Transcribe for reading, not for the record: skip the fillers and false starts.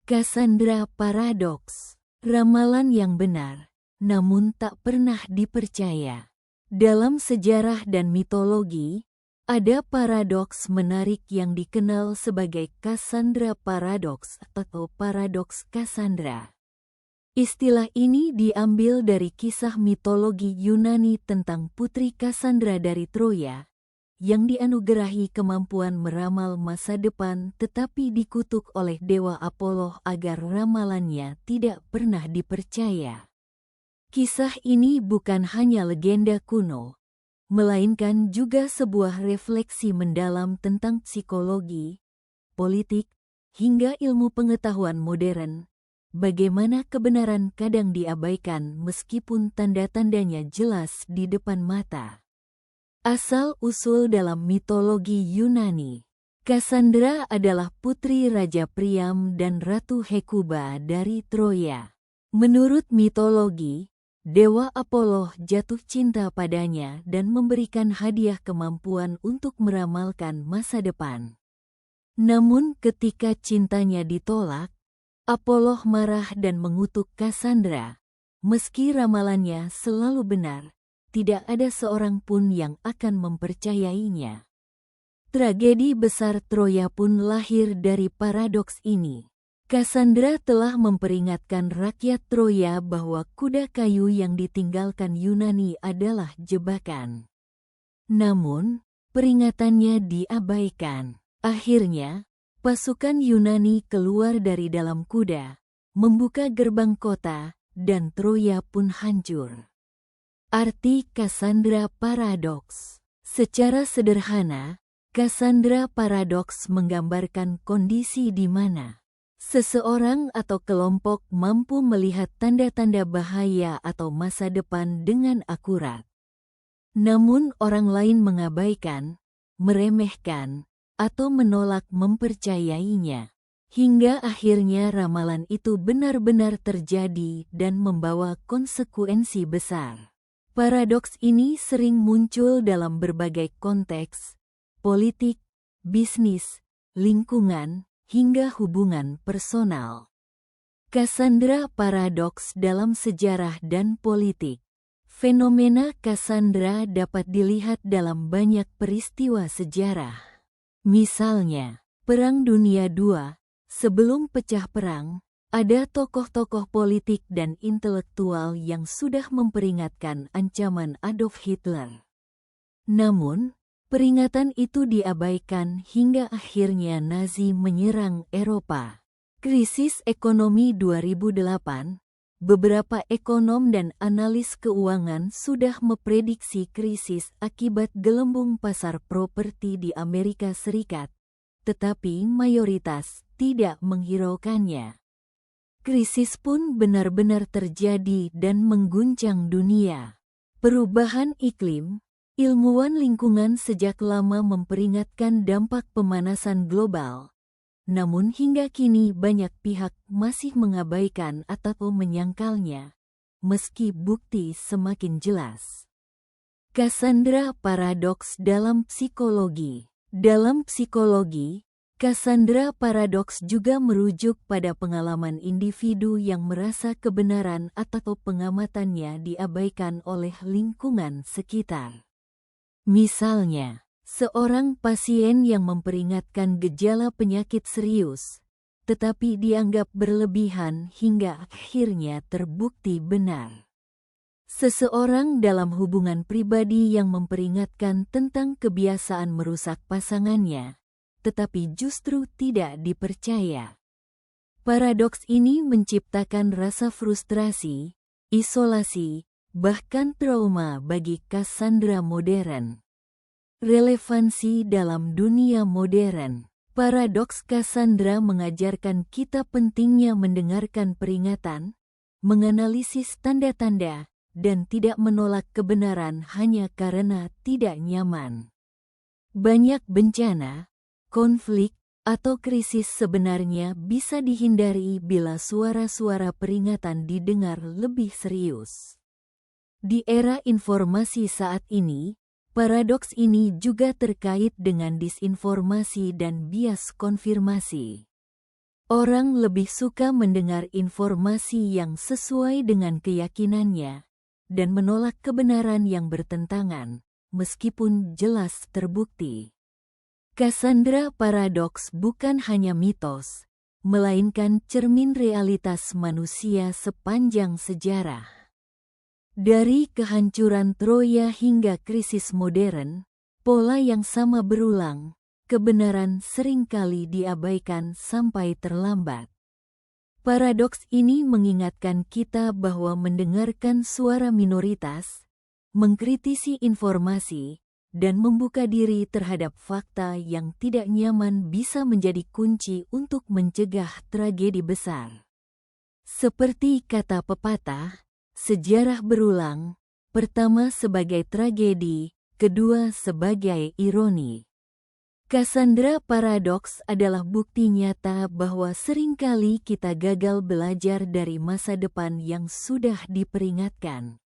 Cassandra Paradox, ramalan yang benar, namun tak pernah dipercaya. Dalam sejarah dan mitologi, ada paradoks menarik yang dikenal sebagai Cassandra Paradox atau paradoks Cassandra. Istilah ini diambil dari kisah mitologi Yunani tentang putri Cassandra dari Troya, yang dianugerahi kemampuan meramal masa depan tetapi dikutuk oleh dewa Apollo agar ramalannya tidak pernah dipercaya. Kisah ini bukan hanya legenda kuno, melainkan juga sebuah refleksi mendalam tentang psikologi, politik, hingga ilmu pengetahuan modern. Bagaimana kebenaran kadang diabaikan meskipun tanda-tandanya jelas di depan mata. Asal-usul dalam mitologi Yunani, Cassandra adalah putri Raja Priam dan Ratu Hekuba dari Troya. Menurut mitologi, Dewa Apollo jatuh cinta padanya dan memberikan hadiah kemampuan untuk meramalkan masa depan. Namun ketika cintanya ditolak, Apollo marah dan mengutuk Cassandra. Meski ramalannya selalu benar, tidak ada seorang pun yang akan mempercayainya. Tragedi besar Troya pun lahir dari paradoks ini. Cassandra telah memperingatkan rakyat Troya bahwa kuda kayu yang ditinggalkan Yunani adalah jebakan. Namun, peringatannya diabaikan. Akhirnya, pasukan Yunani keluar dari dalam kuda, membuka gerbang kota, dan Troya pun hancur. Arti Cassandra Paradox. Secara sederhana, Cassandra Paradox menggambarkan kondisi di mana seseorang atau kelompok mampu melihat tanda-tanda bahaya atau masa depan dengan akurat. Namun orang lain mengabaikan, meremehkan, atau menolak mempercayainya. Hingga akhirnya ramalan itu benar-benar terjadi dan membawa konsekuensi besar. Paradoks ini sering muncul dalam berbagai konteks, politik, bisnis, lingkungan, hingga hubungan personal. Cassandra Paradoks dalam sejarah dan politik. Fenomena Cassandra dapat dilihat dalam banyak peristiwa sejarah. Misalnya, Perang Dunia II, sebelum pecah perang, ada tokoh-tokoh politik dan intelektual yang sudah memperingatkan ancaman Adolf Hitler. Namun, peringatan itu diabaikan hingga akhirnya Nazi menyerang Eropa. Krisis ekonomi 2008, beberapa ekonom dan analis keuangan sudah memprediksi krisis akibat gelembung pasar properti di Amerika Serikat, tetapi mayoritas tidak menghiraukannya. Krisis pun benar-benar terjadi dan mengguncang dunia. Perubahan iklim, ilmuwan lingkungan sejak lama memperingatkan dampak pemanasan global. Namun hingga kini banyak pihak masih mengabaikan atau menyangkalnya, meski bukti semakin jelas. Cassandra Paradox dalam psikologi. Dalam psikologi, Cassandra Paradox juga merujuk pada pengalaman individu yang merasa kebenaran atau pengamatannya diabaikan oleh lingkungan sekitar. Misalnya, seorang pasien yang memperingatkan gejala penyakit serius, tetapi dianggap berlebihan hingga akhirnya terbukti benar. Seseorang dalam hubungan pribadi yang memperingatkan tentang kebiasaan merusak pasangannya, tetapi justru tidak dipercaya. Paradoks ini menciptakan rasa frustrasi, isolasi, bahkan trauma bagi Cassandra modern. Relevansi dalam dunia modern. Paradoks Cassandra mengajarkan kita pentingnya mendengarkan peringatan, menganalisis tanda-tanda, dan tidak menolak kebenaran hanya karena tidak nyaman. Banyak bencana, konflik, atau krisis sebenarnya bisa dihindari bila suara-suara peringatan didengar lebih serius. Di era informasi saat ini, paradoks ini juga terkait dengan disinformasi dan bias konfirmasi. Orang lebih suka mendengar informasi yang sesuai dengan keyakinannya dan menolak kebenaran yang bertentangan, meskipun jelas terbukti. Cassandra Paradox bukan hanya mitos, melainkan cermin realitas manusia sepanjang sejarah. Dari kehancuran Troya hingga krisis modern, pola yang sama berulang. Kebenaran seringkali diabaikan sampai terlambat. Paradoks ini mengingatkan kita bahwa mendengarkan suara minoritas, mengkritisi informasi, dan membuka diri terhadap fakta yang tidak nyaman bisa menjadi kunci untuk mencegah tragedi besar. Seperti kata pepatah, sejarah berulang, pertama sebagai tragedi, kedua sebagai ironi. Cassandra Paradox adalah bukti nyata bahwa seringkali kita gagal belajar dari masa depan yang sudah diperingatkan.